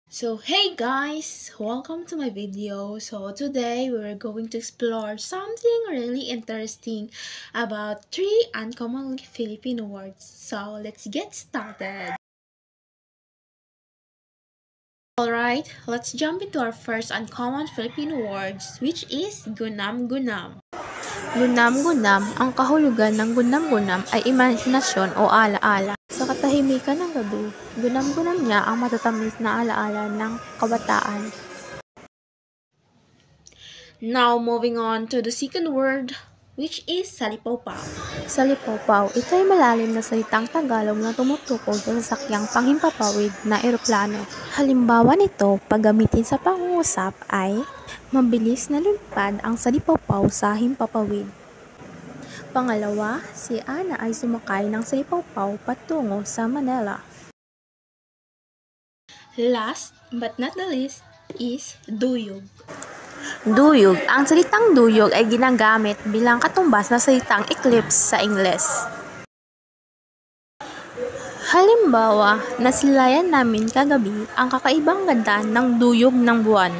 So hey guys, welcome to my video. So today we're going to explore something really interesting about three uncommon Filipino words. So let's get started. Alright, let's jump into our first uncommon Filipino words, which is gunam-gunam. Gunam-gunam, ang kahulugan ng gunam-gunam ay imahinasyon o ala-ala. Sa katahimikan ng gabi, gunam-gunam niya ang matatamis na ala-ala ng kabataan. Now moving on to the second word, which is salipawpaw. Salipawpaw, ito ay malalim na salitang Tagalog na tumutukoy sa sasakyang panghimpapawid na eroplano. Halimbawa nito, paggamitin sa pangungusap ay mabilis na lumipad ang salipawpaw sa himpapawid. Pangalawa, si Ana ay sumakay ng salipawpaw patungo sa Manila. Last but not the least is duyog. Duyog. Ang salitang duyog ay ginagamit bilang katumbas na salitang eclipse sa Ingles. Halimbawa, nasilayan namin kagabi ang kakaibang ganda ng duyog ng buwan.